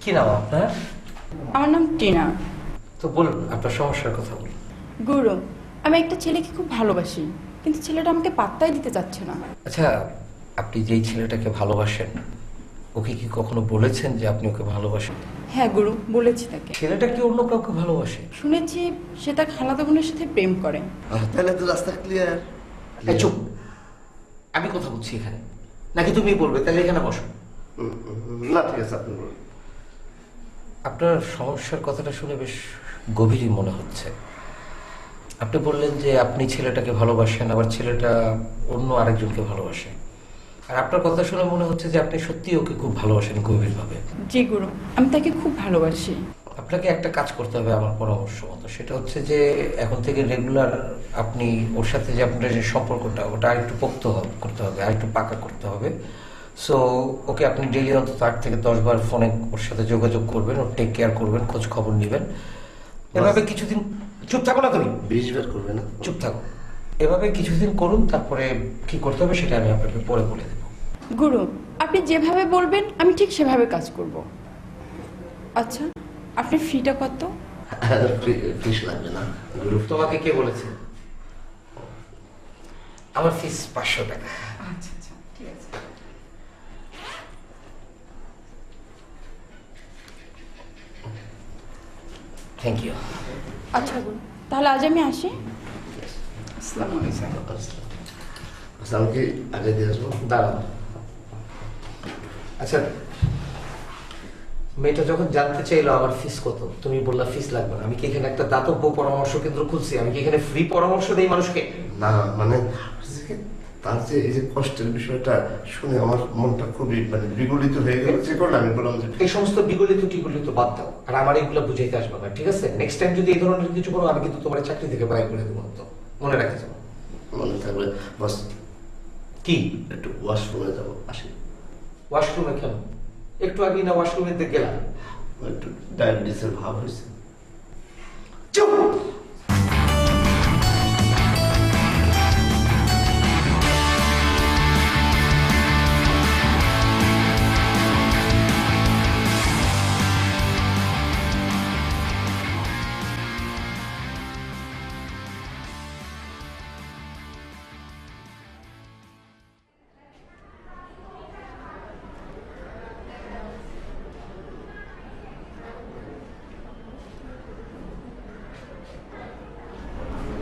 কি নাম আপনার? আমার নাম টিনা। তো বলুন আপনার সমস্যার কথা বলুন। গুরু, আমি একটা ছেলেকে খুব ভালোবাসি, কিন্তু ছেলেটা আমাকে পাত্তাই দিতে চাচ্ছে না। আচ্ছা, আপনি যেই ছেলেটাকে ভালোবাসেন ওকে কি কখনো বলেছেন যে আপনি ওকে ভালোবাসেন? হ্যাঁ গুরু, বলেছি তাকে। ছেলেটা কি অন্য কাউকে ভালোবাসে? শুনেছি সে তার খালাতো বোনের সাথে প্রেম করে। তাহলে তো রাস্তা ক্লিয়ার। এই চুপ, আমি কথা বলছি এখানে, নাকি তুমি বলবে? তাহলে এখানে বসো। না ঠিক আছে, আপনি বলুন। আপনার সমস্যার কথাটা শুনে বেশ গভীরই মনে হচ্ছে। আপনি বললেন যে আপনি ছেলেটাকে ভালোবাসেন, আবার ছেলেটা অন্য আরেকজনকে ভালোবাসে। আর আপনার কথা শুনে মনে হচ্ছে যে আপনি সত্যি ওকে খুব ভালোবাসেন গভীরভাবে। জি গুরু, আমি তাকে খুব ভালোবাসি। আপনাকে একটা কাজ করতে হবে আমার পরামর্শ মতো, সেটা হচ্ছে যে এখন থেকে রেগুলার আপনি ওর সাথে যে আপনার যে সম্পর্কটা ওটা আরেকটু পোক্ত করতে হবে, আরেকটু পাকা করতে হবে। সো ওকে আপনি ডেইলি অন্তত 8 থেকে 10 বার ফোনে ওর সাথে যোগাযোগ করবেন, ওর টেক কেয়ার করবেন, খোঁজ খবর নেবেন। এভাবে কিছুদিন, চুপ থাকো না তুমি, 20 বার করবে না? চুপ থাকো। এভাবে কিছুদিন করুন, তারপরে কি করতে হবে সেটা আমি আপনাকে পরে বলে দেবো। গুরু, আপনি যেভাবে বলবেন আমি ঠিক সেভাবে কাজ করব। আচ্ছা, আপনার ফিটা কত? ফিস লাগবে না গুরু। তোমাকে কে বলেছে? আমার ফিস 500 টাকা। আচ্ছা আচ্ছা, ঠিক আছে। Thank you. আচ্ছা গুরু, তাহলে আজ আমি আসি। আসসালামু আলাইকুম। আচ্ছা, আমি কি আগে দিয়ে আসবো? দাঁড়াও। আচ্ছা, মেয়েটা যখন জানতে চাইলো আমার ফিস কত, তুমি বললা ফিস লাগবে না। আমি কি এখানে একটা দাতব্য পরামর্শ কেন্দ্র খুলছি? আমি কি এখানে ফ্রি পরামর্শ দেই মানুষকে? না মানে তার যে এই যে কষ্টের বিষয়টা শুনে আমার মনটা খুবই মানে বিগলিত হয়ে গেল। যে করলে আমি বললাম যে এই সমস্ত বিগলিত টিগলিত বাদ দাও, আর আমার এগুলো বুঝাইতে আসবে না, ঠিক আছে? নেক্সট টাইম যদি এই ধরনের কিছু করো আমি কিন্তু তোমার চাকরি থেকে বাইর করে দেবো। তো মনে রাখতে যাবো। মনে থাকবে। বাস কি? একটু ওয়াশরুমে যাবো, আসি। ওয়াশরুমে কেন? একটু আগে না ওয়াশরুমে গেলাম। একটু ডায়াবেটিসের ভাব হয়েছে। চুপ!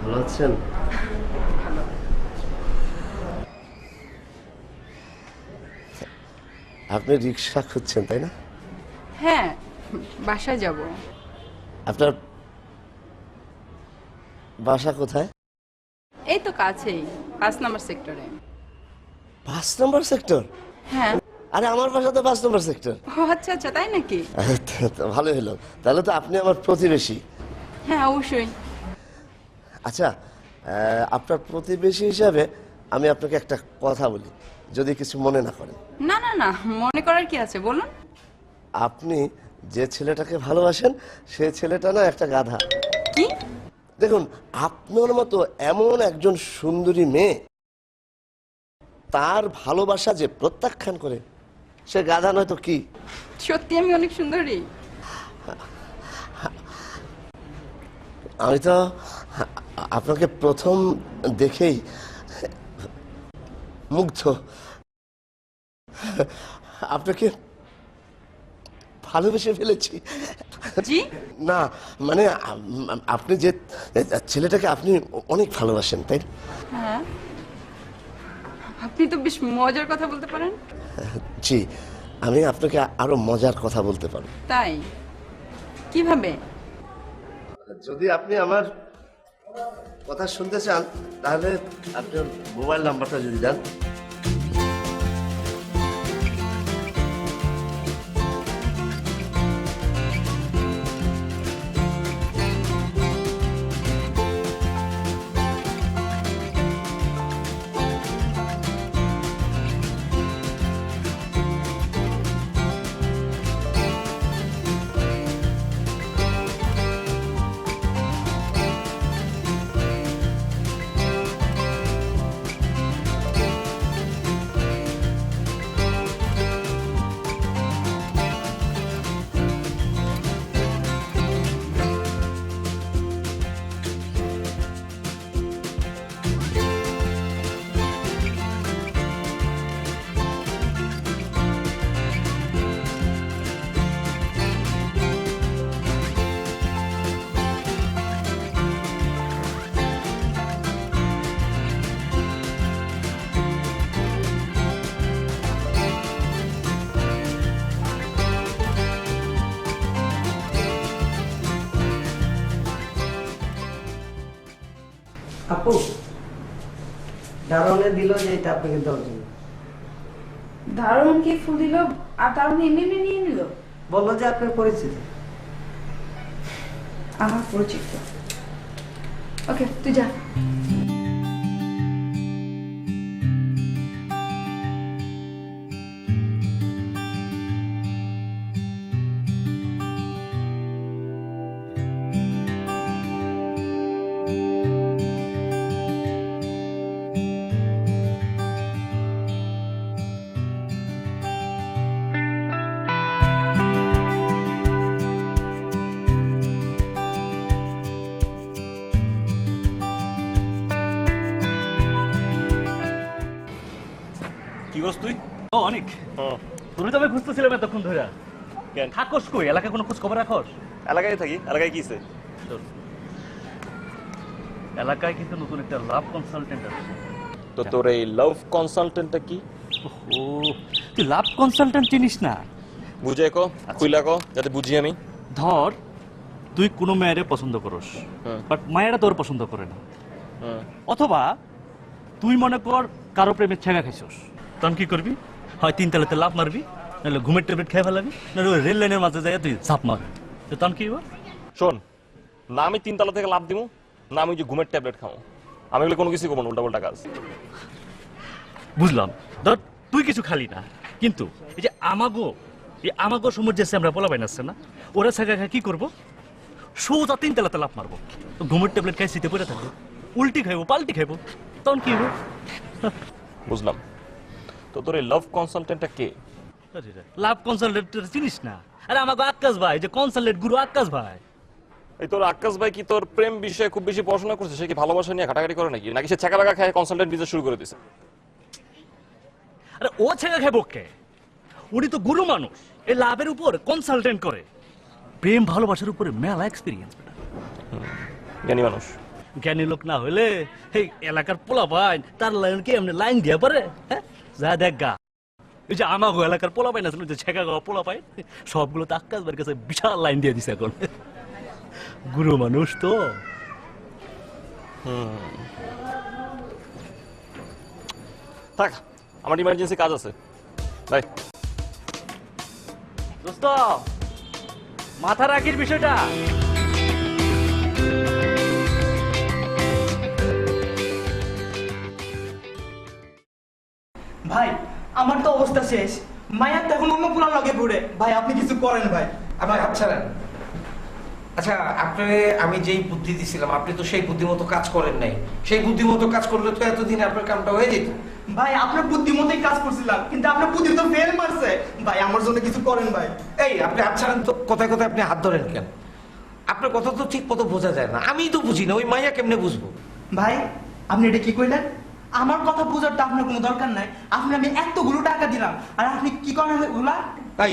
ভালো আছেন? আপনি রিক্সা খুঁজছেন তাই না? হ্যাঁ, বাসায় যাব। আপনার বাসা কোথায়? এই তো কাছেই, 5 নম্বর সেক্টরে। 5 নম্বর সেক্টর? হ্যাঁ। আরে আমার বাসা তো 5 নম্বর সেক্টর। ও আচ্ছা আচ্ছা, তাই নাকি? ভালো হলো, তাহলে তো আপনি আমার প্রতিবেশী। হ্যাঁ অবশ্যই। আচ্ছা, আপনার প্রতিবেশী হিসাবে আমি আপনাকে একটা কথা বলি, যদি কিছু মনে না করেন। না না না, মনে করার কি আছে, বলুন। আপনি যে ছেলেটাকে ভালোবাসেন সে ছেলেটা না একটা গাধা। কি? দেখুন, আপনার মতো এমন একজন সুন্দরী মেয়ে তার ভালোবাসা যে প্রত্যাখ্যান করে সে গাধা নয় তো কি? সত্যি আমি অনেক সুন্দরী? আমি তো আপনাকে প্রথম দেখেই মুগ্ধ। আপনাকে ভালোবেসে ফেলেছি। জি? না মানে আপনি যে ছেলেটাকে আপনি অনেক ভালোবাসেন তাই না? হ্যাঁ। আপনি তো বেশ মজার কথা বলতে পারেন। জি, আমি আপনাকে আরো মজার কথা বলতে পারবো। তাই? কিভাবে? যদি আপনি আমার কথা শুনতে চান তাহলে আপনার মোবাইল নাম্বারটা যদি দেন। আপু দারোয়ানে দিল যে এটা আপনাকে দেওয়ার জন্য। দারুণ কি ফুল দিল আর দারুণ এমনি এমনি নিয়ে নিল? বললো যে আপনার পরিচিত। আমার পরিচিত। ওকে তুই যা। কি করছ তুই? ও অনেক তুমি তো আমি খুঁজতেছিলাম এতক্ষণ ধরে। কেন? থাকোস কই? এলাকায় কোনো খোঁজ খবর রাখোস? এলাকায় থাকি। এলাকায় কি হইছে? শোন, এলাকায় কিন্তু নতুন একটা লাভ কনসালটেন্ট আছে। তো তোর এই লাভ কনসালটেন্টটা কি? ও তুই লাভ কনসালটেন্ট চিনিস না? বুঝাই কো, কইলা কো, যাতে বুঝি আমি। ধর তুই কোনো মেয়েরে পছন্দ করস, হুম। বাট মায়েরা তোর পছন্দ করে না। হুম। অথবা তুই মনে কর কারো প্রেমে ছেঁকা খাইছস, তখন কি করবি? হয় তিন তালাতে লাভ মারবি, নাহলে ঘুমের ট্যাবলেট খেয়ে ফেলাবি, নাহলে ওই রেল লাইনের মাঝে যাই তুই ঝাঁপ মারবি। তো তখন কি হইব? শোন, না আমি 3 তলা থেকে লাভ দিমু, না আমি যে ঘুমের ট্যাবলেট খাবো। আমি এগুলো কোনো কিছু করবো না, উল্টা কাজ। বুঝলাম, ধর তুই কিছু খালি না, কিন্তু এই যে আমাগো সময় যে আমরা পোলা বাইন আসছে না, ওরা ছাগা খায় কি করবো? সোজা তিন তেলাতে লাভ মারবো, তো ঘুমের ট্যাবলেট খাই শীতে পড়ে থাকবো, উল্টি খাইবো পাল্টি খাইবো, তখন কি হবো? বুঝলাম। তো তোর এই লাভ কনসালটেন্টটা কে? লাভ কনসালটেন্ট চিনিস না? আরে আমাকে আক্কাস ভাই, যে কনসালটেন্ট গুরু আক্কাস ভাই। এই তোর আকাশ ভাই কি তোর প্রেম বিষয়ে খুব বেশি পড়াশোনা করছে? সে কি ভালোবাসা নিয়ে ঘাটাঘাটি করে নাকি? নাকি সে ছাকা লাগা খায় কনসালটেন্ট বিজনেস শুরু করে দিছে? আরে ও ছেঁকা খাইবো কে? উনি তো গুরু মানুষ, এই লাভের উপর কনসালটেন্ট করে। প্রেম ভালোবাসার উপরে মেলা এক্সপিরিয়েন্স। জ্ঞানী মানুষ। জ্ঞানী লোক না হলে এই এলাকার পোলা পাইন তার লাইন কি এমনি লাইন দিয়া পারে? হ্যাঁ, যা দেখ গা, এই যে আমাগো এলাকার পোলা পাইন আছে, যে ছেঁকা গাওয়া পোলা পাইন, সবগুলো তো আক্কাস ভাইয়ের কাছে বিশাল লাইন দিয়ে দিছে এখন। গুরু মানুষ তো। থাক, আমার ইমার্জেন্সি কাজ আছে, বাই। দোস্ত মাথা রাখির বিষয়টা। ভাই আমার তো অবস্থা শেষ, মায়া তো এখন অন্য পুরান লগে ঘুরে। ভাই আপনি কিছু করেন ভাই। আমার আচ্ছা আচ্ছা, আপনারে আমি যেই বুদ্ধি দিছিলাম আপনি তো সেই বুদ্ধিমতো কাজ করেন নাই। সেই বুদ্ধিমতো কাজ করলে তো এতদিন আপনার কামটা হয়ে যেত। ভাই আপনার বুদ্ধি মতোই কাজ করছিলাম, কিন্তু আপনার বুদ্ধি তো ফেল মারছে। ভাই আমার জন্য কিছু করেন ভাই। এই আপনি আচ্ছা তো কথায় কথায় আপনি হাত ধরেন কেন? আপনার কথা তো ঠিক মতো বোঝা যায় না। আমি তো বুঝি না, ওই মাইয়া কেমনে বুঝবো? ভাই আপনি এটা কি কইলেন? আমার কথা বোঝার তো আপনার কোনো দরকার নাই। আমি এতগুলো টাকা দিলাম, আর আপনি কি করেন ওগুলা? তাই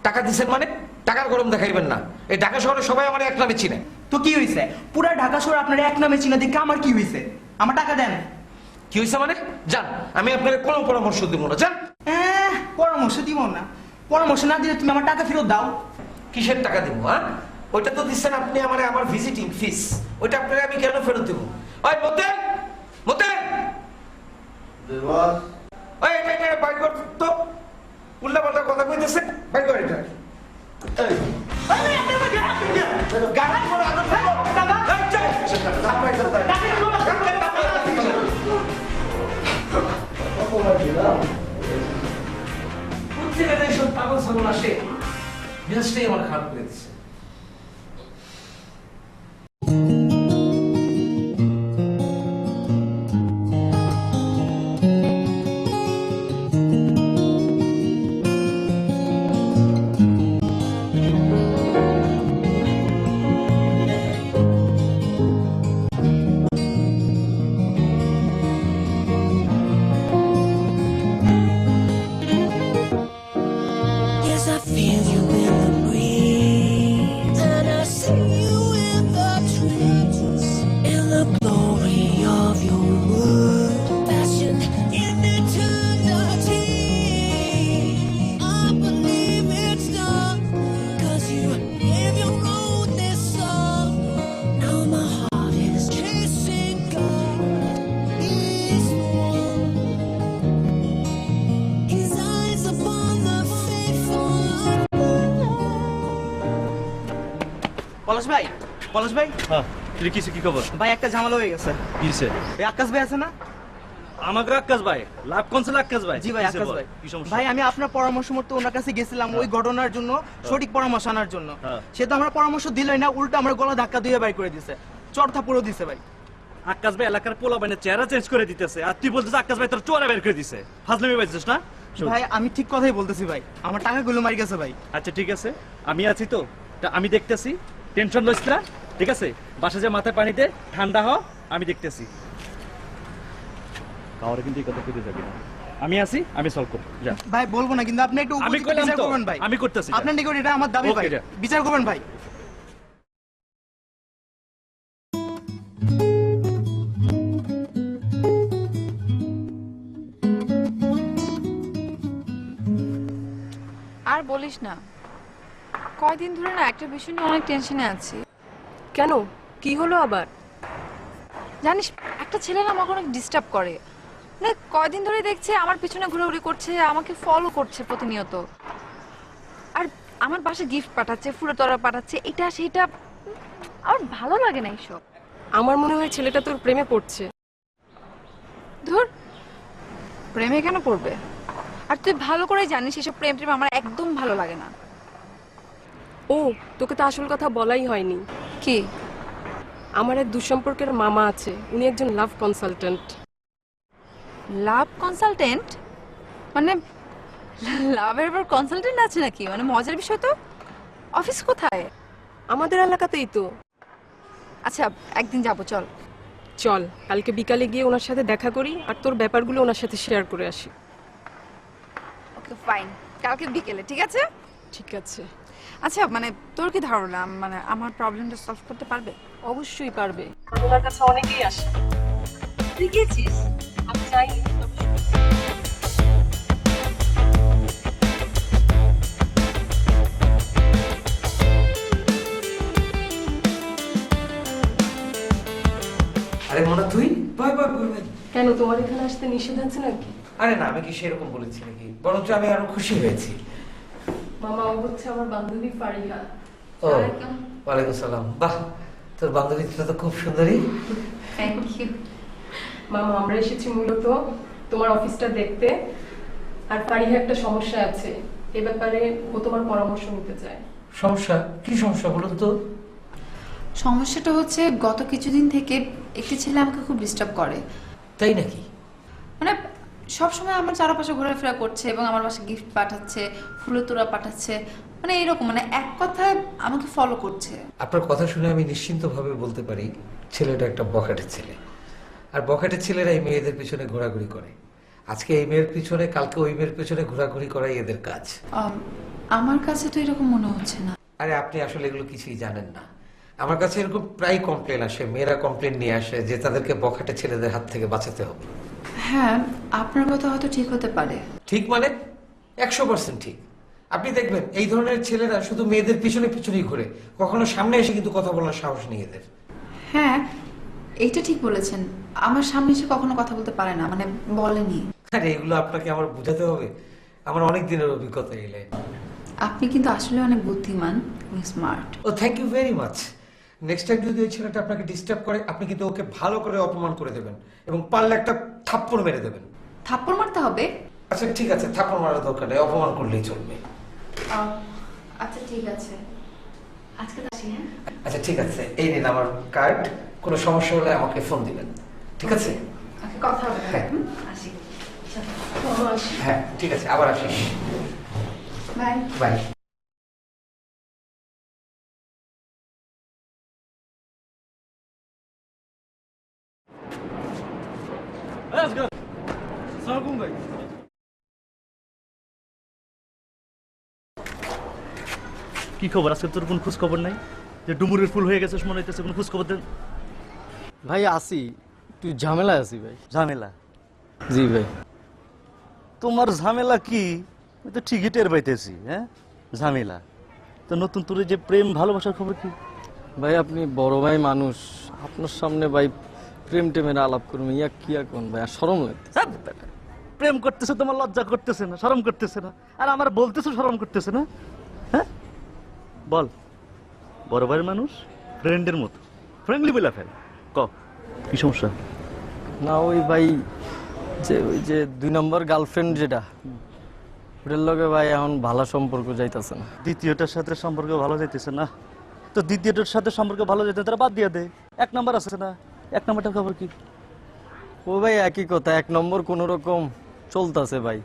টাকা দিচ্ছেন মানে? টাকার গরম দেখাইবেন না। এই ঢাকা শহরে সবাই আমার এক নামে চিনে। তো কি হয়েছে? পুরা ঢাকা শহর আপনার এক নামে চিনা দেখে আমার কি হয়েছে? আমার টাকা দেন। কি হয়েছে মানে? যান, আমি আপনাকে কোনো পরামর্শ দিব না, যান। পরামর্শ দিব না? পরামর্শ না দিলে তুমি আমার টাকা ফেরত দাও। কিসের টাকা দিব? হ্যাঁ, ওইটা তো দিচ্ছেন আপনি আমার ভিজিটিং ফিস। ওইটা আপনাকে আমি কেন ফেরত দেবো? ওই মতেন মতেন, ওই এটা বাইর কর তো, উল্টা পাল্টা কথা কইতেছে, বাইর কর এটা। এই গাড়ি করে আদর থাকো, টাকা এই চল টাকা পাইছো তাই টাকা প্রত্যেকটা এইসব পাগল ছাগল আসে, মেজাজটাই আমার খারাপ করে দিচ্ছে। Yes, I feel you in the breeze. পলাশ ভাই, পলাশ ভাই, হ্যাঁ তুই কিছু কি খবর ভাই একটা ঝামেলা হয়ে গেছে। কিসে এই আকাশ ভাই আছে না? আমাকে আকাশ ভাই লাভ কনসেল আকাশ ভাই জি ভাই, কিসে আকাশ বল? ভাই। কি সমস্যা ভাই আমি আপনার পরামর্শ মতো ওনার কাছে গেছিলাম ওই ঘটনার জন্য, সঠিক পরামর্শ আনার জন্য। হ্যাঁ। সে তো আমার পরামর্শ দিলই না, উল্টো আমার গলা ধাক্কা দিয়ে বাই করে দিছে, চড় থাপ্পড়ও দিছে ভাই। আকাশ ভাই এলাকার পোলা বাইনে চেহারা চেঞ্জ করে দিতেছে আর তুই বলছিস আকাশ ভাই তোর চোরা বের করে দিছে ফাজলামি পাইছিস না শোন, ভাই আমি ঠিক কথাই বলতেছি ভাই, আমার টাকাগুলো মারি গেছে ভাই। আচ্ছা ঠিক আছে আমি আছি তো তা আমি দেখতেছি টেনশন লইস না ঠিক আছে বাসা যে মাথায় পানি দে ঠান্ডা হ আমি দেখতেছি কাউরে কিন্তু এই কথা কইতে যাবি না আমি আছি আমি সলভ করব যা ভাই বলবো না, কিন্তু আপনি একটু আমি উপযুক্ত কইলাম বিচার তো, করবেন ভাই। আমি করতেছি, যা। আপনার নিকট এটা আমার দাবি ওকে, ভাই, যা। বিচার করবেন ভাই। আর বলিস না, কয়দিন ধরে না একটা বিষয় নিয়ে অনেক টেনশনে আছি। কেন কি হলো আবার? জানিস একটা ছেলে না আমাকে অনেক ডিস্টার্ব করে, মানে কয়দিন ধরে দেখছে আমার পিছনে ঘোরাঘুরি করছে, আমাকে ফলো করছে প্রতিনিয়ত, আর আমার বাসায় গিফট পাঠাচ্ছে, ফুলের তোড়া পাঠাচ্ছে, এটা সেটা, আমার ভালো লাগে না এইসব। আমার মনে হয় ছেলেটা তোর প্রেমে পড়ছে। ধুর, প্রেমে কেন পড়বে? আর তুই ভালো করে জানিস এসব প্রেম টেম আমার একদম ভালো লাগে না। ও তোকে তো আসল কথা বলাই হয়নি। কি? আমার এক দুঃসম্পর্কের মামা আছে, উনি একজন লাভ কনসালটেন্ট। লাভ কনসালটেন্ট? মানে লাভের আবার কনসালটেন্ট আছে নাকি? মানে মজার বিষয় তো। অফিস কোথায়? আমাদের এলাকাতেই তো। আচ্ছা একদিন যাবো, চল। চল কালকে বিকালে গিয়ে ওনার সাথে দেখা করি আর তোর ব্যাপারগুলো ওনার সাথে শেয়ার করে আসি। ওকে ফাইন, কালকে বিকেলে, ঠিক আছে? ঠিক আছে। আচ্ছা মানে তোর কি ধারণা, মানে আমার প্রবলেমটা সলভ করতে পারবে? অবশ্যই পারবে, ওনার কাছে অনেকেই আসে। তুই গেছিস? আমি চাইনি আরে মোনা তুই বাই বাই বাই বাই। কেন তোমার এখানে আসতে নিষেধ আছে নাকি? আরে না, আমি কি সেরকম বলেছি নাকি, বরঞ্চ আমি আরো খুশি হয়েছি। মামা ও হচ্ছে আমার বান্ধবী ফারিহা। ও ওয়ালাইকুম সালাম। বাহ, তোর বান্ধবীটা তো খুব সুন্দরী। Thank you. মামা আমরা এসেছি মূলত তোমার অফিসটা দেখতে, আর ফারিহা একটা সমস্যা আছে, এ ব্যাপারে ও তোমার পরামর্শ নিতে চায়। সমস্যা? কি সমস্যা বলুন তো? সমস্যাটা হচ্ছে গত কিছুদিন থেকে একটি ছেলে আমাকে খুব ডিস্টার্ব করে, তাই নাকি? মানে সবসময় আমার চারপাশে ঘোরাফেরা করছে এবং আমার বাসায় গিফট পাঠাচ্ছে, ফুলের তোড়া পাঠাচ্ছে, মানে এরকম, মানে এক কথায় আমাকে ফলো করছে। আপনার কথা শুনে আমি নিশ্চিন্তভাবে বলতে পারি ছেলেটা একটা বখাটের ছেলে, আর বখাটের ছেলেরা এই মেয়েদের পিছনে ঘোরাঘুরি করে। আজকে এই মেয়ের পিছনে, কালকে ওই মেয়ের পিছনে ঘোরাঘুরি করাই এদের কাজ। আমার কাছে তো এরকম মনে হচ্ছে না। আরে আপনি আসলে এগুলো কিছুই জানেন না। আমার কাছে এরকম প্রায় কমপ্লেন আসে, মেয়েরা কমপ্লেন নিয়ে আসে যে তাদেরকে বখাটে ছেলেদের হাত থেকে বাঁচাতে হবে। হ্যাঁ আপনার কথা হয়তো ঠিক হতে পারে। ঠিক মানে 100% ঠিক। আপনি দেখবেন এই ধরনের ছেলেরা শুধু মেয়েদের পিছনে পিছনেই ঘুরে, কখনো সামনে এসে কিন্তু কথা বলার সাহস নেই এদের। হ্যাঁ এইটা ঠিক বলেছেন, আমার সামনে এসে কখনো কথা বলতে পারে না, মানে বলেনি। আরে এগুলো আপনাকে আমার বোঝাতে হবে? আমার অনেক দিনের অভিজ্ঞতা এই লাইনে। আপনি কিন্তু আসলে অনেক বুদ্ধিমান এবং smart. Oh thank you very much. Next time যদি ওই ছেলেটা আপনাকে ডিস্টার্ব করে, আপনি কিন্তু ওকে ভালো করে অপমান করে দেবেন এবং পারলে একটা থাপ্পড় মেরে দেবেন। থাপ্পড় মারতে হবে? আচ্ছা ঠিক আছে, থাপ্পড় মারার দরকার নেই, অপমান করলেই চলবে। আচ্ছা ঠিক আছে, আজকে আসি। হ্যাঁ আচ্ছা ঠিক আছে, এই নিন আমার কার্ড, কোনো সমস্যা হলে আমাকে ফোন দিবেন, ঠিক আছে? কথা হবে। হ্যাঁ আসি। মামা আসি। হ্যাঁ ঠিক আছে, আবার আসিস। বাই। বাই। কি খবর আজকে তোর কোন খোঁজ খবর নাই? যে ডুমুরের ফুল হয়ে গেছে মনে হইতেছে, কোন খোঁজ খবর দেন? ভাই আসি, তুই ঝামেলা আছি ভাই। ঝামেলা? জি ভাই। তোমার ঝামেলা কি? আমি তো ঠিকই টের পাইতেছি। হ্যাঁ ঝামেলা তো নতুন তোর যে প্রেম ভালোবাসার খবর কি? ভাই আপনি বড় ভাই মানুষ, আপনার সামনে ভাই প্রেম টেমের আলাপ করুন, ইয়া কি এখন ভাই, আর শরম লাগছে। প্রেম করতেছে তোমার লজ্জা করতেছে না, শরম করতেছে না? আর আমার বলতেছো শরম করতেছে না? হ্যাঁ বল বড় ভাইয়ের মানুষ, ফ্রেন্ডের মতো ফ্রেন্ডলি বলে ফেল। ক কি সমস্যা? না ওই ভাই, ওই যে 2 নম্বর গার্লফ্রেন্ড যেটা, ওটার লগে ভাই এখন ভালো সম্পর্ক যাইতেছে না। দ্বিতীয়টার সাথে সম্পর্ক ভালো যাইতেছে না, তো দ্বিতীয়টার সাথে সম্পর্ক ভালো যাইতে তারা বাদ দিয়ে দে। 1 নাম্বার আছে না, 1 নাম্বারটার খবর কি? ও ভাই একই কথা, 1 নম্বর কোনো রকম চলতেছে ভাই।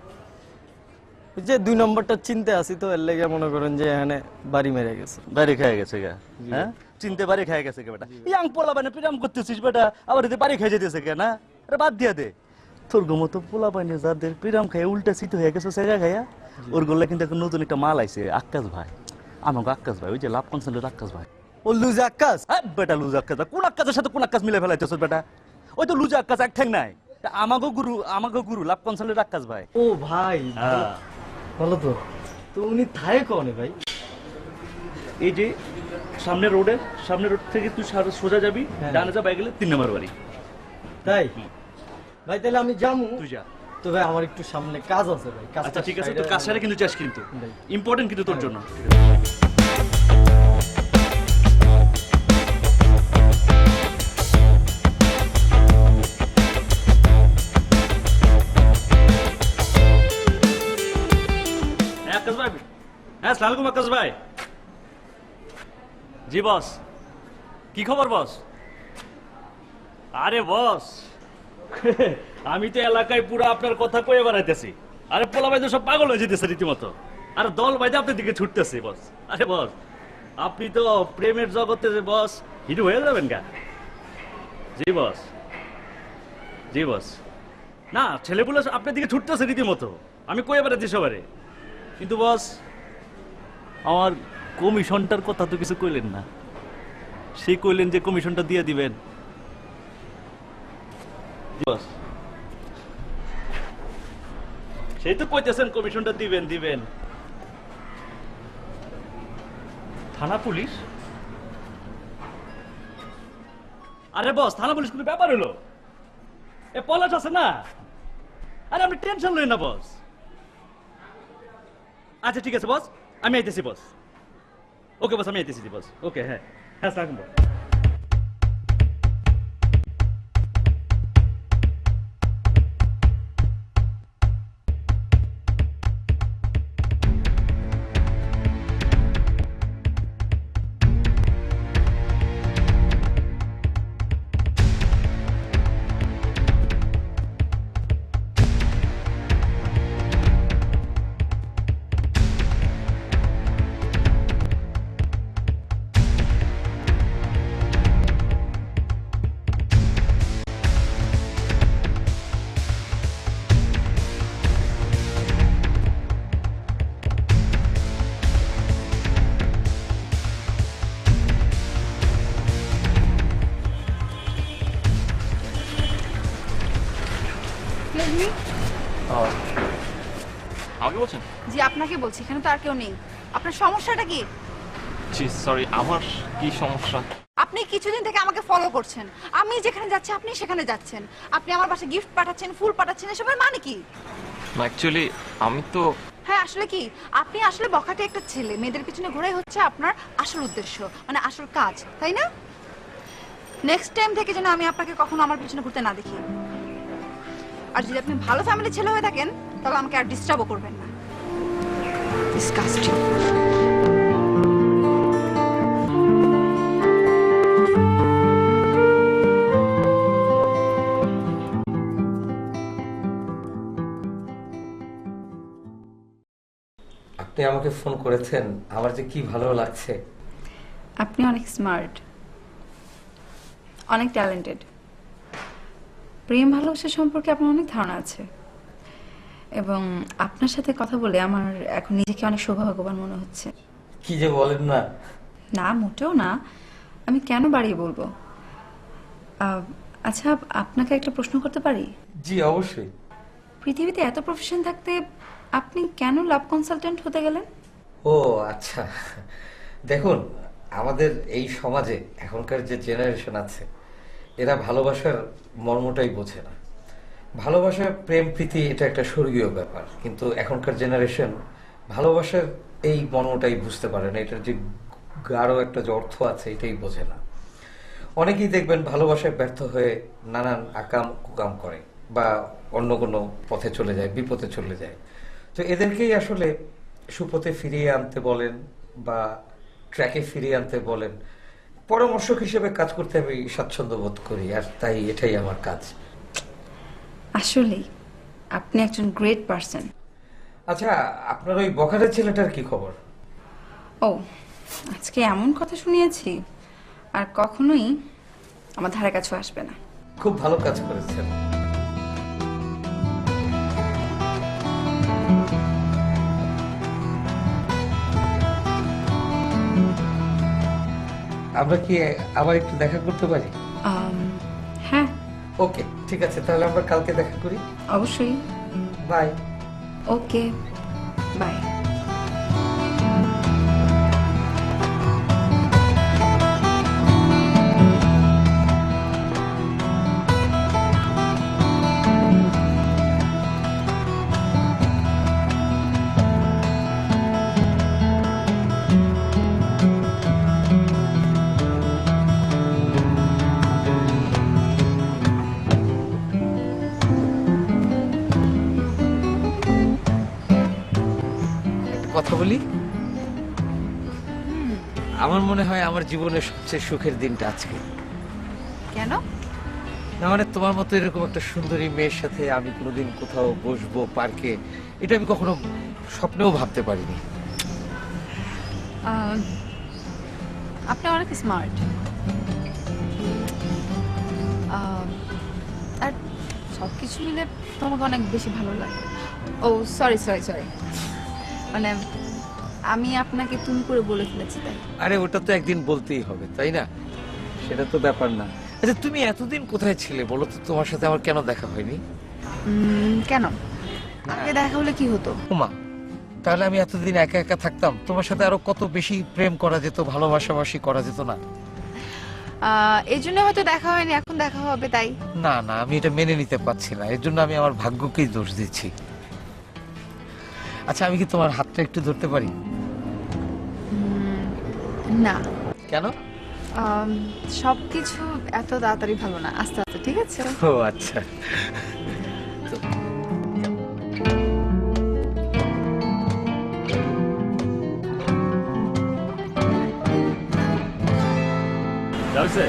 ওই যে 2 নম্বরটা চিনতে আসি তো, এর লেগে মনে করেন যে এখানে বাড়ি মেরে গেছে। বাড়ি খেয়ে গেছে গা, হ্যাঁ চিনতে বাড়ি খেয়ে গেছে কে বেটা? ইয়াং পোলা বানে প্রেম করতেছিস বেটা, আবার এতে বাড়ি খেয়ে যেতেছে কে না? আরে বাদ দিয়া দে। তোর মতো পোলা বানে যাদের প্রেম খায় উল্টা সিট হয়ে গেছে সেগা খাইয়া, ওর গোল্লা কিন্তু এখন নতুন একটা মাল আইছে, আক্কাস ভাই। আমাকে আক্কাস ভাই, ওই যে লাভ কনসার্টের আক্কাস ভাই। ও লুজ আকাশ? হ্যাঁ বেটা লুজ আক্কাস, কোন আক্কাসের সাথে কোন আক্কাস মিলে ফেলাইতেছ বেটা? ওই তো লুজ আক্কাস, এক ঠ্যাং নাই। আমাকে গুরু লাভ কনসার্টের আক্কাস ভাই। ও ভাই ভালো তো। তো উনি থায়ে কনে ভাই? এই যে সামনে রোড থেকে তুই সোজা যাবি, ডানে যাবে গেলে 3 নম্বর বাড়ি। তাই ভাই, তাহলে আমি যাবো। তুই যা। তো ভাই আমার একটু সামনে কাজ আছে ভাই। আচ্ছা ঠিক আছে, তোর কাজ সারা কিন্তু চাস, কিন্তু ইম্পর্টেন্ট কিন্তু তোর জন্য। আকাশ ভাই, হ্যাঁ আসসালামু আলাইকুম আকাশ ভাই। জি বস, কি খবর বস? আরে বস আমি তো এলাকায় পুরো আপনার কথা কয়ে বেড়াইতেছি। আরে পোলা ভাই তো সব পাগল হয়ে যেতেছে রীতিমতো, আর দল বাইদে আপনার দিকে ছুটতেছে বস। আরে বস আপনি তো প্রেমের জগতে যে বস হিরো হয়ে যাবেন গা। জি বস, জি বস। না ছেলেপুলে আপনার দিকে ছুটতেছে রীতিমতো, আমি কয়ে বেড়াচ্ছি সবারে। কিন্তু বস আমার কমিশনটার কথা তো কিছু কইলেন না। সেই কইলেন যে কমিশনটা দিয়ে দিবেন। বস সেই তো কইতেছেন কমিশনটা দিবেন। থানা পুলিশ? আরে বস থানা পুলিশ কোনো ব্যাপার হলো? এ পলাশ আছে না? আরে আপনি টেনশন লই না বস। আচ্ছা ঠিক আছে বস, আমি আইতেছি বস। ওকে বস, আমি আইতেছি বস। ওকে, হ্যাঁ হ্যাঁ সালাম বস। আমাকে বলছেন? জি আপনাকে বলছি, এখানে তো আর কেউ নেই। আপনার সমস্যাটা কি? জি সরি, আমার কি সমস্যা? আপনি কিছুদিন থেকে আমাকে ফলো করছেন, আমি যেখানে যাচ্ছি আপনি সেখানে যাচ্ছেন, আপনি আমার বাসায় গিফট পাঠাচ্ছেন, ফুল পাঠাচ্ছেন, এসবের মানে কি? অ্যাকচুয়ালি আমি তো হ্যাঁ আসলে কি, আপনি আসলে বখাটে একটা ছেলে, মেয়েদের পিছনে ঘোরাই হচ্ছে আপনার আসল উদ্দেশ্য, মানে আসল কাজ, তাই না? নেক্সট টাইম থেকে যেন আমি আপনাকে কখনো আমার পিছনে ঘুরতে না দেখি। আর যদি আপনি ভালো ফ্যামিলির ছেলে হয়ে থাকেন তাহলে আমাকে আর ডিস্টার্বও করবেন না। ডিসকাস্টিং। আপনি আমাকে ফোন করেছেন, আমার যে কি ভালো লাগছে। আপনি অনেক স্মার্ট, অনেক ট্যালেন্টেড, প্রেম ভালোবাসা সম্পর্কে আপনার অনেক ধারণা আছে, এবং আপনার সাথে কথা বলে আমার এখন নিজেকে অনেক সৌভাগ্যবান মনে হচ্ছে। কি যে বলেন না। না মোটেও না, আমি কেন বাড়িয়ে বলবো। আচ্ছা আপনাকে একটা প্রশ্ন করতে পারি? জি অবশ্যই। পৃথিবীতে এত প্রফেশন থাকতে আপনি কেন লাভ কনসালটেন্ট হতে গেলেন? ও আচ্ছা, দেখুন আমাদের এই সমাজে এখনকার যে জেনারেশন আছে এরা ভালোবাসার মর্মটাই বোঝে না। ভালোবাসা প্রেম প্রীতি এটা একটা স্বর্গীয় ব্যাপার, কিন্তু এখনকার জেনারেশন ভালোবাসার এই মর্মটাই বুঝতে পারে না, এটার যে গাঢ় একটা যে অর্থ আছে এটাই বোঝে না। অনেকেই দেখবেন ভালোবাসায় ব্যর্থ হয়ে নানান আকাম কুকাম করে বা অন্য কোনো পথে চলে যায়, বিপথে চলে যায়। তো এদেরকেই আসলে সুপথে ফিরিয়ে আনতে বলেন বা ট্র্যাকে ফিরিয়ে আনতে বলেন, পরামর্শক হিসেবে কাজ করতে আমি স্বাচ্ছন্দ্য বোধ করি, আর তাই এটাই আমার কাজ। আসলেই আপনি একজন গ্রেট পারসন। আচ্ছা, আপনার ওই বখারের ছেলেটার কি খবর? ও, আজকে এমন কথা শুনিয়েছি আর কখনোই আমার ধারে কাছে আসবে না। খুব ভালো কাজ করেছেন। আমরা কি আবার একটু দেখা করতে পারি? হ্যাঁ, ওকে, ঠিক আছে, তাহলে আমরা কালকে দেখা করি। অবশ্যই। বাই। Okay, bye. কথা বলি? আমার মনে হয় আমার জীবনের সবচেয়ে সুখের দিনটা আজকে। কেন? না মানে তোমার মতো এরকম একটা সুন্দরী মেয়ের সাথে আমি কোনোদিন কোথাও বসবো পার্কে, এটা আমি কখনো স্বপ্নেও ভাবতে পারিনি। আপনি অনেক স্মার্ট। আর সব কিছু মিলে তোমাকে অনেক বেশি ভালো লাগে। ও সরি সরি সরি, মানে আমি আপনাকে তুমি করে বলে ফেলেছি তাই। আরে ওটা তো একদিন বলতেই হবে, তাই না? সেটা তো ব্যাপার না। আচ্ছা, তুমি এতদিন কোথায় ছিলে বলো তো? তোমার সাথে আমার কেন দেখা হয়নি? কেন? আগে দেখা হলে কি হতো? উমা, তাহলে আমি এতদিন একা একা থাকতাম, তোমার সাথে আরো কত বেশি প্রেম করা যেত, ভালোবাসাবাসি করা যেত না? এই জন্য হয়তো দেখা হয়নি, এখন দেখা হবে তাই। না না, আমি এটা মেনে নিতে পারছি না, এর জন্য আমি আমার ভাগ্যকেই দোষ দিচ্ছি। আচ্ছা, আমি কি তোমার হাতটা একটু ধরতে পারি? না। কেন? সবকিছু এত তাড়াতাড়ি ভালো না, আস্তে আস্তে, ঠিক আছে? ও আচ্ছা। যাচ্ছে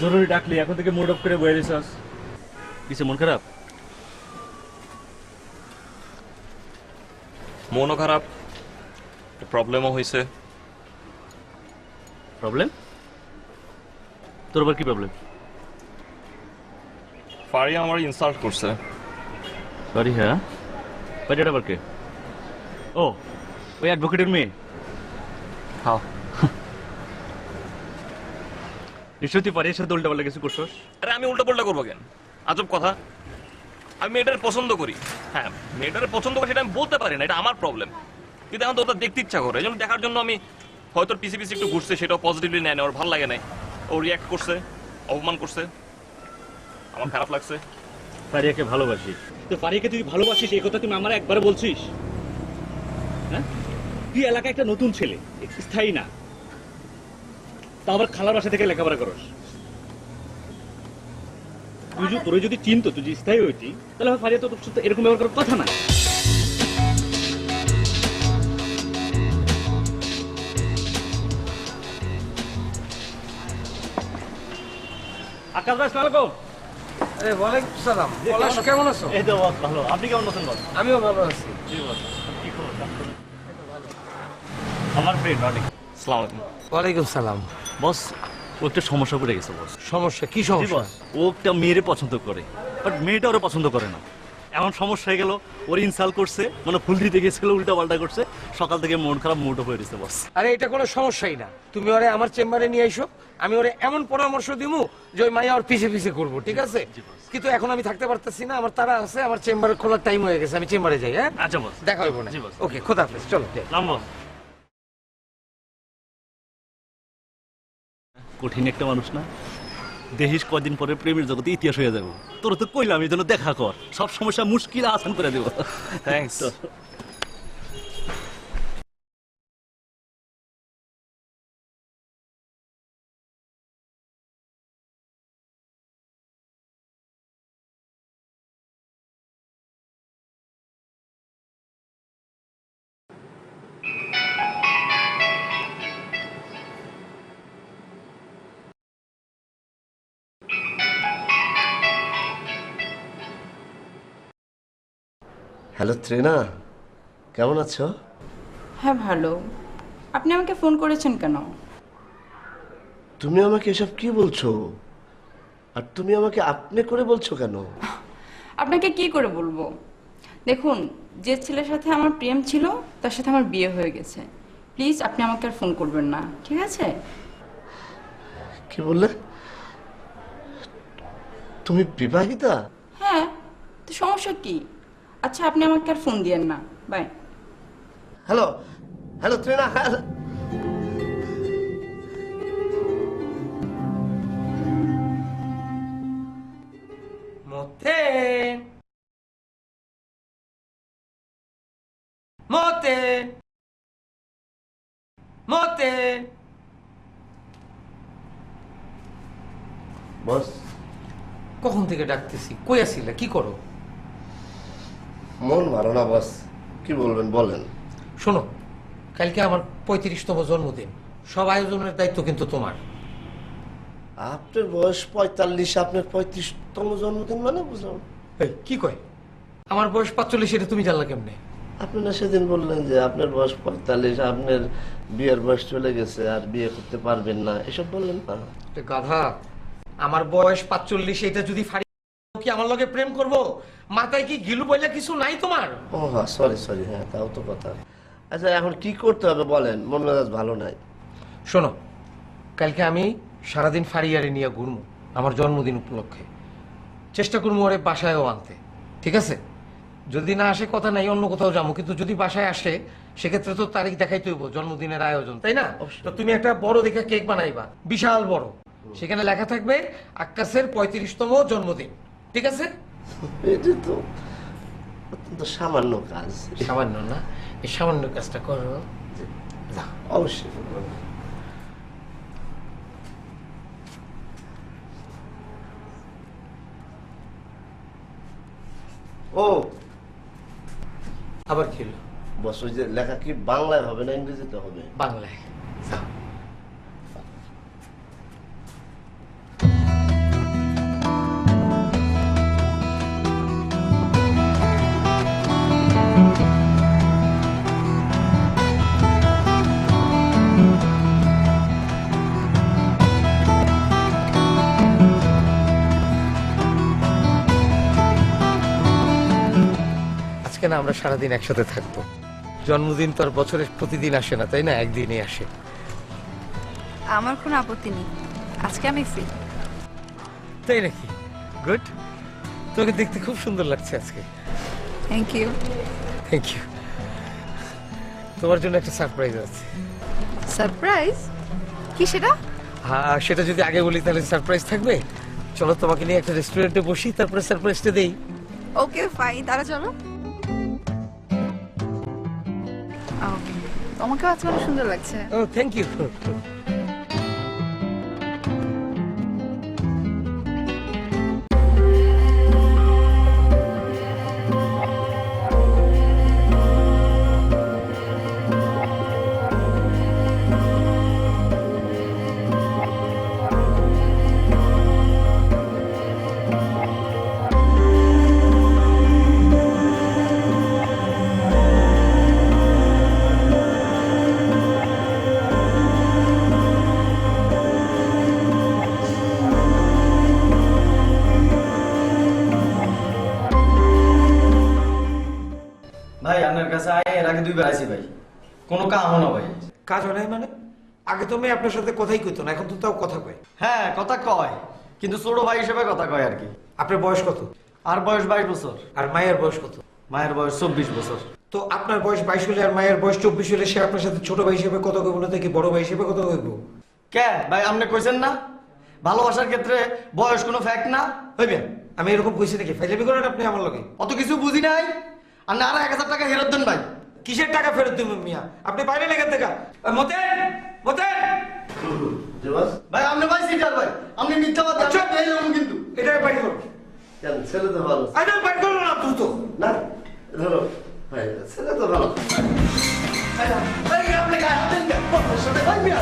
জরুরি ডাকলি, এখন থেকে মুড অফ করে বয়ে দিছাস। কিছু মন খারাপ? মনও খারাপ, প্রবলেমও হয়েছে। প্রবলেম? তোর আবার কি প্রবলেম? ফারিয়া আমার ইনসাল্ট করছে। সরি, হ্যাঁ বাড়িটা আবার কে? ও, ওই অ্যাডভোকেটের মেয়ে। হ্যাঁ, নিশ্চয়ই তুই পারিয়ার সাথে উল্টা পাল্টা কিছু করছস। আরে আমি উল্টা পাল্টা করবো কেন? আজব কথা। আমি মেয়েটার পছন্দ করি, হ্যাঁ মেয়েটার পছন্দ করি, সেটা আমি বলতে পারি না, এটা আমার প্রবলেম। কিন্তু এখন তো ওটা দেখতে ইচ্ছা করে, এই জন্য দেখার জন্য আমি হয়তো পিছিয়ে পিছিয়ে একটু ঘুরছে, সেটাও পজিটিভলি নেয় না, ওর ভালো লাগে নাই, ও রিয়াক্ট করছে, অপমান করছে, আমার খারাপ লাগছে। ফারিয়াকে ভালোবাসি তো, ফারিয়াকে তুই ভালোবাসিস এই কথা তুমি আমার একবার বলছিস? হ্যাঁ, তুই এলাকায় একটা নতুন ছেলে, স্থায়ী না, তা আবার খালার বাসা থেকে লেখাপড়া করস। তোর যদি চিনতো, তুই যদি স্থায়ী হইতি, তাহলে ফারিয়া তো তোর সাথে এরকম ব্যবহার করার কথা না। আকাশ ভাই, আসসালামু আলাইকুম। আরে ওয়ালাইকুম সালাম। পলাশ, কেমন আছো? এই তো বস ভালো, আপনি কেমন আছেন বস? আমিও ভালো আছি। জি বস, কি খবর? আমার ফ্রেন্ড অনেক। আসসালামু আলাইকুম। ওয়ালাইকুম সালাম। বস, ও একটা সমস্যা পড়ে গেছে বস। সমস্যা? কি জি সমস্যা? বস, ও একটা মেয়েরে পছন্দ করে, বাট মেয়েটা ওরা পছন্দ করে না। এমন সমস্যা হয়ে গেল, ওর ইনসাল্ট করছে, মানে ফুল দিতে গেছিল, উল্টা পাল্টা করছে, সকাল থেকে মন খারাপ, মুড হয়ে দিচ্ছে বস। আরে এটা কোনো সমস্যাই না, তুমি ওরে আমার চেম্বারে নিয়ে আইসো, আমি ওরে এমন পরামর্শ দিমু যে ওই মাইয়া ওর পিছে পিছে করবো, ঠিক আছে? কিন্তু এখন আমি থাকতে পারতেছি না, আমার তারা আছে, আমার চেম্বারে খোলার টাইম হয়ে গেছে, আমি চেম্বারে যাই। হ্যাঁ আচ্ছা বস, দেখা হইব না। জি বস। ওকে, খোদা হাফেজ, চলো। নাম বস। কঠিন একটা মানুষ না, দেখিস কদিন পরে প্রেমের জগতে ইতিহাস হয়ে যাবো। তোর তো কইলাম এই জন্য দেখা কর, সব সমস্যা মুশকিল আসান করে দেবো। থ্যাঙ্কস। হ্যালো ত্রিনা, কেমন আছো? হ্যাঁ ভালো। আপনি আমাকে ফোন করেছেন কেন? তুমি আমাকে এসব কি বলছো? আর তুমি আমাকে আপনি করে বলছো কেন? আপনাকে কি করে বলবো? দেখুন, যে ছেলের সাথে আমার প্রেম ছিল তার সাথে আমার বিয়ে হয়ে গেছে। প্লিজ আপনি আমাকে আর ফোন করবেন না, ঠিক আছে? কি বললে? তুমি বিবাহিতা? হ্যাঁ, তো সমস্যা কি? আচ্ছা, আপনি আমাকে আর ফোন দিয়েন না। Bye. Hello hello Trina, hello. মতে মতে মতে বস, কখন থেকে ডাকতেছি, কই আসিলা, কি করো? মন ভালো না বস, কি বলবেন বলেন। শোনো, কালকে আমার 35তম জন্মদিন, সব আয়োজনের দায়িত্ব কিন্তু তোমার। আপনার বয়স 45, আপনার 35তম জন্মদিন মানে বুঝলাম। এই কি কয়? আমার বয়স 45, এটা তুমি জানলা কেমনে? আপনি না সেদিন বললেন যে আপনার বয়স 45, আপনার বিয়ের বয়স চলে গেছে আর বিয়ে করতে পারবেন না, এসব বললেন না? এ গাধা, আমার বয়স 45, এটা যদি ফাড়ি কি আমার লগে প্রেম করব? মাথায় কি গিলু বইলা কিছু নাই তোমার? ও হ্যাঁ, সরি, হ্যাঁ তাও তো কথা। আচ্ছা এখন কি করতে হবে বলেন, মন মেজাজ ভালো নাই। শোনো, কালকে আমি সারাদিন ফারিয়ারে নিয়ে ঘুরবো আমার জন্মদিন উপলক্ষে। চেষ্টা করবো ওরে বাসায়ও আনতে, ঠিক আছে? যদি না আসে কথা নাই, অন্য কোথাও যাবো, কিন্তু যদি বাসায় আসে সেক্ষেত্রে তো তারিখ দেখাইতে হইব, জন্মদিনের আয়োজন, তাই না? তো তুমি একটা বড় দেখে কেক বানাইবা, বিশাল বড়, সেখানে লেখা থাকবে আক্কাসের 35তম জন্মদিন, ঠিক আছে? এটা তো অত্যন্ত সামান্য কাজ। সামান্য না, এই সামান্য কাজটা করো। যাও। অবশ্যই। ও আবার কি হলো? বস, ওই যে লেখা কি বাংলায় হবে না ইংরেজিতে হবে? বাংলায়। যাও। আজকে না আমরা সারাদিন একসাথে থাকবো। জন্মদিন তো আর বছরে প্রতিদিন আসে না, তাই না? একদিনই আসে। আমার কোনো আপত্তি নেই, আজকে আমি ফ্রি। তাই নাকি? গুড। তোকে দেখতে খুব সুন্দর লাগছে আজকে। Thank you. Thank you. তোমার জন্য একটা সারপ্রাইজ আছে। সারপ্রাইজ? কি সেটা? হ্যাঁ, সেটা যদি আগে বলি তাহলে সারপ্রাইজ থাকবে। চলো তোমাকে নিয়ে একটা রেস্টুরেন্টে বসি, তারপরে সারপ্রাইজটা দেই। ওকে ফাইন, তাহলে চলো। তোমাকে আজকে অনেক সুন্দর লাগছে। ও থ্যাংক ইউ। ভাই আপনার কাছে আয়, এর আগে 2বার আইছি ভাই, কোনো কাম না ভাই। কাজ হয় নাই মানে? আগে তো মেয়ে আপনার সাথে কথাই কইতো না, এখন তো তাও কথা কয়। হ্যাঁ কথা কয়, কিন্তু ছোট ভাই হিসেবে কথা কয় আর কি। আপনার বয়স কত? আর বয়স 22 বছর। আর মায়ের বয়স কত? মায়ের বয়স 24 বছর। তো আপনার বয়স 22 হলে আর মায়ের বয়স 24 হলে সে আপনার সাথে ছোট ভাই হিসেবে কথা কইব না, কি বড় ভাই হিসেবে কথা কইব? কে ভাই আপনি কইছেন না ভালোবাসার ক্ষেত্রে বয়স কোনো ফ্যাক্ট না হইবে আমি এরকম কইছি নাকি ফাইলামি করেন আপনি আমার লগে? অত কিছু বুঝি নাই আপনি আর 1000 টাকা ফেরত দেন ভাই। কিসের টাকা ফেরত দিব মিয়া? আপনি বাইরে লেগে থেকে মতেন মতেন যে বস ভাই আপনি ভাই সিটার ভাই আপনি মিথ্যাবাদী আচ্ছা। আপনি এইরকম কিন্তু এটাকে বাইরে করো। কেন ছেলে তো ভালো আরে বাইরে করো না দ্রুত। না ধরো ভাই ছেলে তো ভালো ভাই আপনি গায়ে হাত দেন কেন? ভাই মিয়া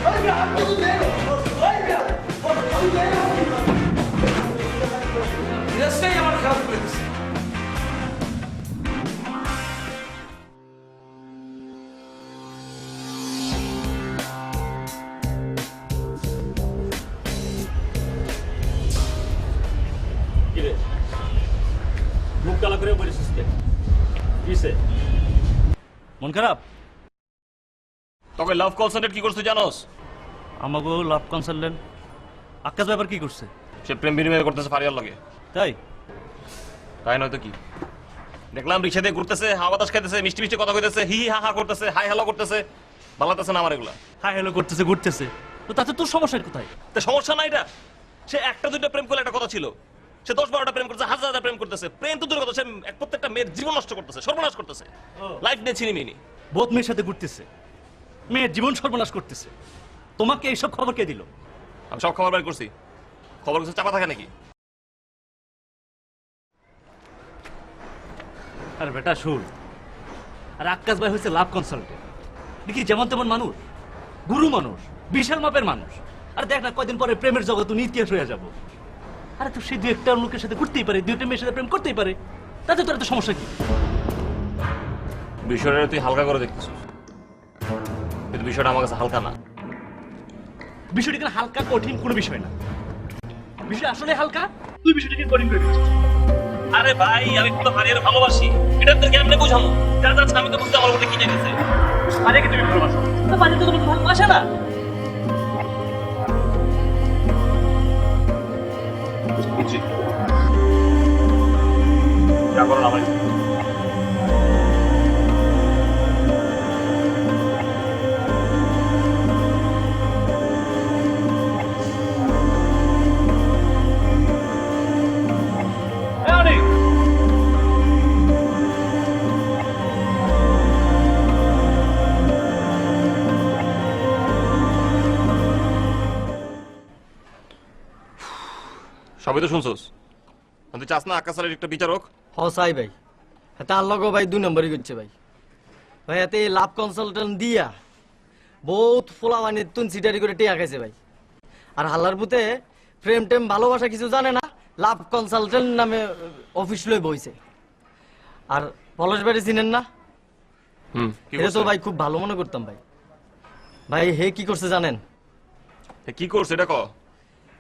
ভাই মিয়া আপনি তো দেন ভাই মিয়া আপনি দেন রাস্তায় আমার খারাপ করে দিচ্ছে। কি রে মুখ কালা করে বলেছিস কে? কিসে মন খারাপ? তোকে লাভ কল সেন্টার কি করছে জানোস? আমাকে লাভ কনসালটেন্ট আকাশ ব্যাপার কি করছে? সে প্রেম বিনিময় করতেছে ফারিয়ার লাগে। তাই তাই নয়তো কি? দেখলাম রিক্সা দিয়ে ঘুরতেছে, হাওয়া বাতাস খাইতেছে, মিষ্টি মিষ্টি কথা কইতেছে, হি হি হা হা করতেছে, হাই হ্যালো করতেছে, বালাতেছে না আমার এগুলা। হাই হ্যালো করতেছে ঘুরতেছে, তো তাতে তোর সমস্যা কোথায়? তা সমস্যা নাই এটা। সে একটা দুইটা প্রেম করলে একটা কথা ছিল, সে 10-12টা প্রেম করতেছে, হাজার হাজার প্রেম করতেছে। প্রেম তো দূরের কথা, সে প্রত্যেকটা মেয়ের জীবন নষ্ট করতেছে, সর্বনাশ করতেছে, লাইফ নিয়ে ছিনিমিনি। বহুত মেয়ের সাথে ঘুরতেছে, মেয়ের জীবন সর্বনাশ করতেছে। তোমাকে এইসব খবর কে দিল? আমি সব খবর বের করছি। খবর কিছু চাপা থাকে নাকি? আর বেটা শুন, আর আকাশ ভাই হচ্ছে লাভ কনসালটেন্ট, দেখি যেমন তেমন মানুষ, গুরু মানুষ, বিশাল মাপের মানুষ। আর দেখ না কয়দিন পরে প্রেমের জগৎ তুমি ইতিহাস হয়ে যাবো। আরে তো সে 2-1টা লোকের সাথে ঘুরতেই পারে, 2-1টা মেয়ের সাথে প্রেম করতেই পারে, তাতে তোর এত সমস্যা কি? বিষয়টা তুই হালকা করে দেখতেছিস, কিন্তু বিষয়টা আমার কাছে হালকা না। বিষয়টি কিন্তু হালকা কঠিন কোনো বিষয় না, বিষয় আসলে হালকা, তুই বিষয়টাকে কঠিন করে দিচ্ছিস। আরে ভাই আমি তো হারিয়ে ভালোবাসি, এটা তো কেমনে বুঝাবো? যা যাচ্ছে আমি তো বুঝতে আমার মধ্যে কি জেনেছে। আরে কি তুমি ভালোবাসো? তো বাড়িতে তো তোমাকে ভালোবাসে না। বুঝছি, যা করো আমার সবই তো শুনছোস। তুই চাস না আকাশ একটা বিচারক? হসাই ভাই তার লগো ভাই 2 নম্বরই করছে ভাই। ভাই এতে লাভ কনসালটেন্ট দিয়া বহুত ফোলা মানে তুন সিটারি করে টিয়া খাইছে ভাই। আর হাল্লার পুতে প্রেম টেম ভালোবাসা কিছু জানে না, লাভ কনসালটেন্ট নামে অফিস লই বইছে। আর পলাশ বাড়ি চিনেন না? এটা তো ভাই খুব ভালো মনে করতাম ভাই। ভাই হে কি করছে জানেন? কি করছে এটা ক?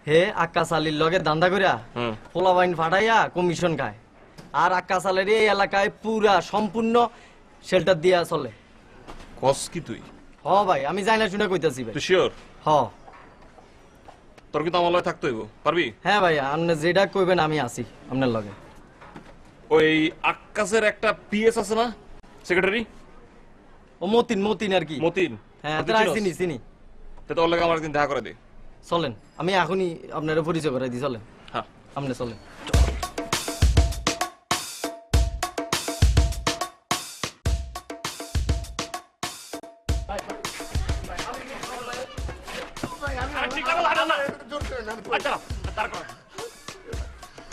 হে আকাশ আলীর লগে দান্দা করিয়া পোলা বাইন ফাটাইয়া কমিশন খায়। আর আকাশ আলীর এই এলাকায় পুরা সম্পূর্ণ শেল্টার দিয়া চলে। কস কি তুই? হ ভাই আমি যাই না শুনে কইতাছি ভাই। তুই শিওর? হ তোর কিন্তু আমার লগে থাকতে হইব, পারবি? হ্যাঁ ভাই আপনি যেটা কইবেন আমি আছি আপনার লগে। ওই আকাশের একটা পিএস আছে না, সেক্রেটারি? ও মতিন মতিন আর কি। মতিন? হ্যাঁ তুই চিনস? চিনি চিনি। তো তোর লগে আমার একদিন দেখা করে দে। চলেন আমি এখনই আপনার পরিচয় করে দিই, চলেন। হ্যাঁ আপনি চলেন।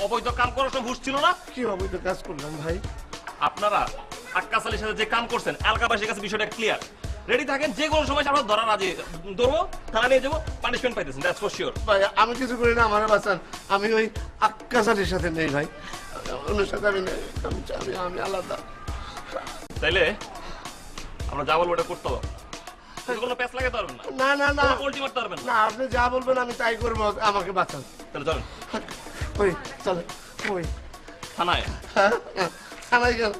অবৈধ কাম করার সময় ঘুষ ছিল না? কি অবৈধ কাজ করলাম ভাই? আপনারা আক্কাস আলীর সাথে যে কাম করছেন এলাকাবাসীর কাছে বিষয়টা ক্লিয়ার। রেডি থাকেন, যে কোনো সময় আমরা ধরা রাজি, ধরবো, থানা নিয়ে যাবো, পানিশমেন্ট পাইতেছেন, দ্যাটস ফর শিওর। ভাই আমি কিছু করি না, আমার বাঁচান। আমি ওই আক্কাসারির সাথে নেই ভাই, ওনার সাথে আমি নেই। আমি আলাদা। তাইলে আমরা যা বলবো ওটা করতে হবে, কোনো প্যাচ লাগাতে পারবেন না, না না না পোল্টি মারতে পারবেন না। না, আপনি যা বলবেন আমি তাই করবো, আমাকে বাঁচান। তাহলে চলেন ওই চলে ওই থানায়। থানায় গেল।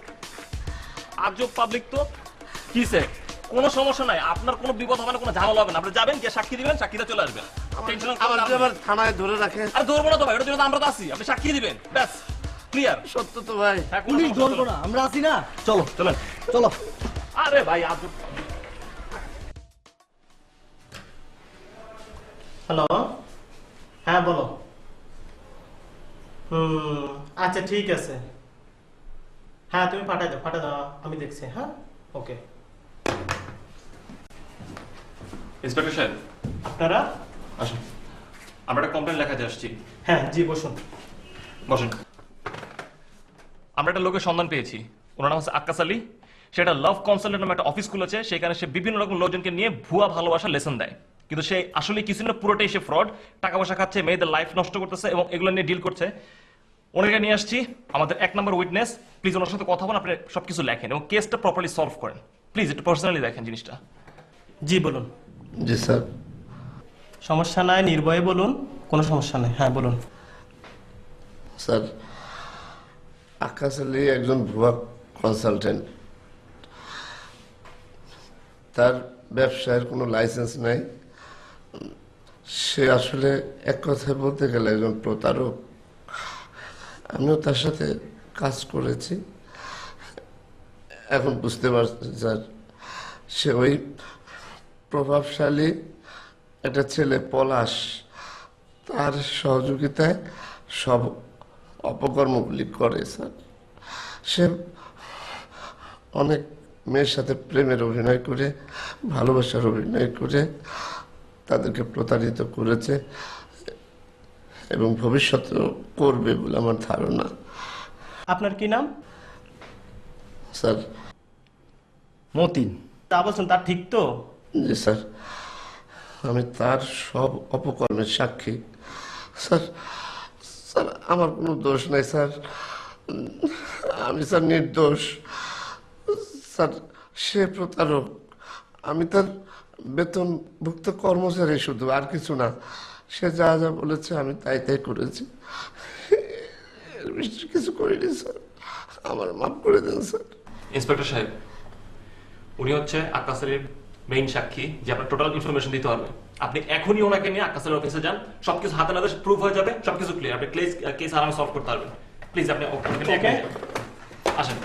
আজব পাবলিক তো কিসে, কোনো সমস্যা নাই, আপনার কোনো বিপদ হবে না, কোনো ঝামেলা হবে না। আপনি যাবেন, গিয়ে সাক্ষী দিবেন, সাক্ষীটা চলে আসবেন। আমার আবার থানায় ধরে রাখে। আর ধরবো না তো ভাই, ওটার জন্য আমরা তো আছি, আপনি সাক্ষী দিবেন, ব্যাস ক্লিয়ার। সত্য তো ভাই। পুলিশ ধরবো না, আমরা আছি না। চলো চলেন। চলো। আরে ভাই আজব। হ্যালো, হ্যাঁ বলো। আচ্ছা ঠিক আছে, হ্যাঁ তুমি পাঠাই দাও, আমি দেখছি। হ্যাঁ, ওকে। ইন্সপেক্টর সাহেব, আপনারা আসুন, আমরা একটা কমপ্লেন লেখাতে আসছি। হ্যাঁ জি বসুন। বসেন। আমরা একটা লোকের সন্ধান পেয়েছি, ওনার নাম হচ্ছে আক্কাস আলী। সেটা লাভ কনসালটেন্ট নামে একটা অফিস খুলেছে, সেখানে সে বিভিন্ন রকম লোকজনকে নিয়ে ভুয়া ভালোবাসার লেসন দেয়। কিন্তু সে আসলে কিছু না, পুরোটাই সে ফ্রড, টাকা পয়সা খাচ্ছে, মেয়েদের লাইফ নষ্ট করতেছে এবং এগুলো নিয়ে ডিল করছে। ওনাকে নিয়ে আসছি, আমাদের 1 নম্বর উইটনেস। প্লিজ ওনার সাথে কথা বলেন, আপনি সবকিছু লেখেন এবং কেসটা প্রপারলি সলভ করেন। প্লিজ একটু পার্সোনালি দেখেন জিনিসটা। জি বলুন। জি স্যার। সমস্যা নাই, নির্ভয়ে বলুন, কোনো সমস্যা নেই। হ্যাঁ বলুন। স্যার, আকাশ আলী একজন ভুয়া কনসালটেন্ট। তার ব্যবসায়ের কোনো লাইসেন্স নাই। সে আসলে এক কথায় বলতে গেলে একজন প্রতারক। আমিও তার সাথে কাজ করেছি, এখন বুঝতে পারছি স্যার, সে ওই প্রভাবশালী একটা ছেলে পলাশ, তার সহযোগিতায় সব অপকর্মগুলি করে স্যার। সে অনেক মেয়ের সাথে প্রেমের অভিনয় করে, ভালোবাসার অভিনয় করে তাদেরকে প্রতারিত করেছে এবং ভবিষ্যতেও করবে বলে আমার ধারণা। আপনার কি নাম? স্যার, মতিন। তা বলছেন তার ঠিক তো? জি স্যার, আমি তার সব অপকর্মের সাক্ষী। স্যার, স্যার আমার কোনো দোষ নাই স্যার, আমি স্যার নির্দোষ। স্যার, সে প্রতারক, আমি তার বেতনভুক্ত কর্মচারী শুধু, আর কিছু না। সে যা যা বলেছে আমি তাই তাই করেছি, এর বেশি কিছু করিনি স্যার, আমার মাফ করে দেন স্যার। ইন্সপেক্টর সাহেব, উনি হচ্ছে আক্কাস আলীর মেইন সাক্ষী, যে আপনার টোটাল ইনফরমেশন দিতে পারবে। আপনি এখনই ওনাকে নিয়ে আক্কাস আলীর অফিসে যান, সবকিছু হাতে নাতে প্রুফ হয়ে যাবে, সবকিছু ক্লিয়ার, আপনি কেস আরামে সলভ করতে পারবেন। প্লিজ আপনি ওনাকে নিয়ে এখনই যান। আসেন।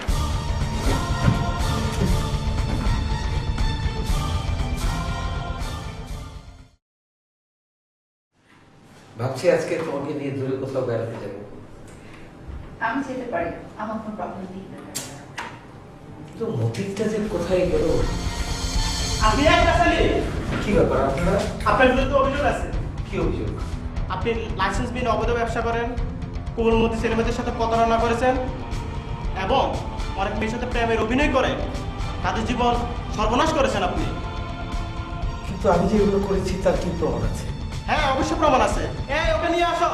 ভাবছি আজকে তোমাকে নিয়ে দূরে কোথাও বেড়াতে যাবো। আমি যেতে পারি, আমার কোনো প্রবলেম নেই। তো মতিনটা যে কোথায় গেল? আপনি আকাশ আলী? কি ব্যাপার আপনারা? আপনার বিরুদ্ধে অভিযোগ আছে। কি অভিযোগ? আপনি লাইসেন্স বিহীন অবৈধ ব্যবসা করেন, কোমলমতি ছেলেমেয়েদের সাথে প্রতারণা করেছেন এবং অনেক মেয়ের সাথে প্রেমের অভিনয় করে তাদের জীবন সর্বনাশ করেছেন আপনি। কিন্তু আমি যে এগুলো করেছি তার কি প্রমাণ আছে? হ্যাঁ অবশ্যই প্রমাণ আছে। এই ওকে নিয়ে আসো।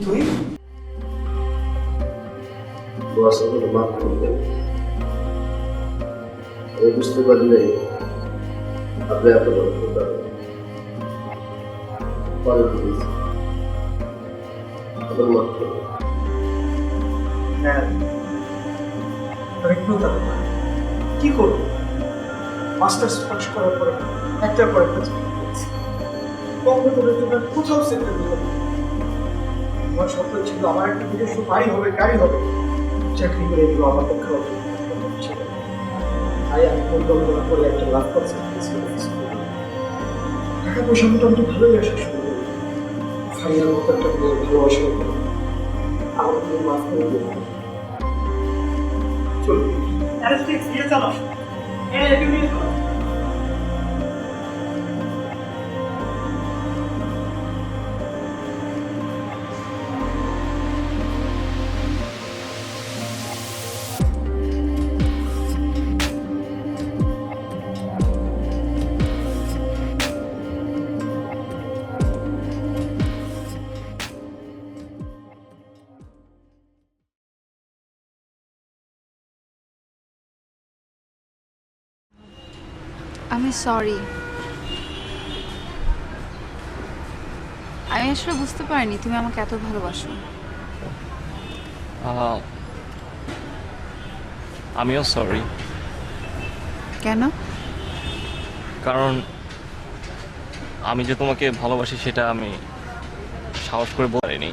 তুই মাফ করবেন, আমি বুঝতে পারিনি আপনি এত বড় প্রতারক। পরে বুঝেছি, আমার মাফ করবেন। হ্যাঁ আমি প্রতারক। কি করবো, মাস্টার্স পাস করার পরে একটার পর একটা চাকরি করছি, কম্পিউটারের জন্য কোথাও সেক্টর দিল না। আমার স্বপ্ন ছিল আমার একটা নিজস্ব বাড়ি হবে, গাড়ি হবে, চাকরি করে দিব আমার পক্ষে হবে। তাই আমি পরিকল্পনা করে একটা লাভ করছি, টাকা পয়সা মোটামুটি ভালোই আসা শুরু করি। ফাইনাল মতো একটা ভালোবাসা আমার মাফ করে দিল। চলুন অ্যারেস্টিক্স দিয়ে চালো। আমি সরি, আমি আসলে বুঝতে পারিনি তুমি আমাকে এত ভালোবাসো। আমিও সরি, কেন? কারণ আমি যে তোমাকে ভালোবাসি সেটা আমি সাহস করে বলিনি।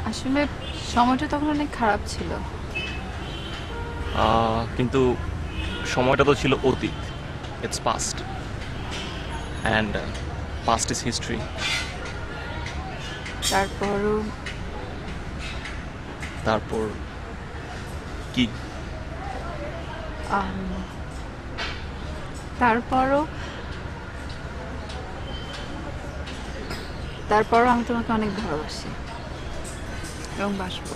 আসলে সময়টা তখন অনেক খারাপ ছিল। কিন্তু সময়টা তো ছিল অতীত, it's past, and past is history. তারপর কি? তারপরও আমি তোমাকে অনেক ভালোবাসি এবং বাসবো।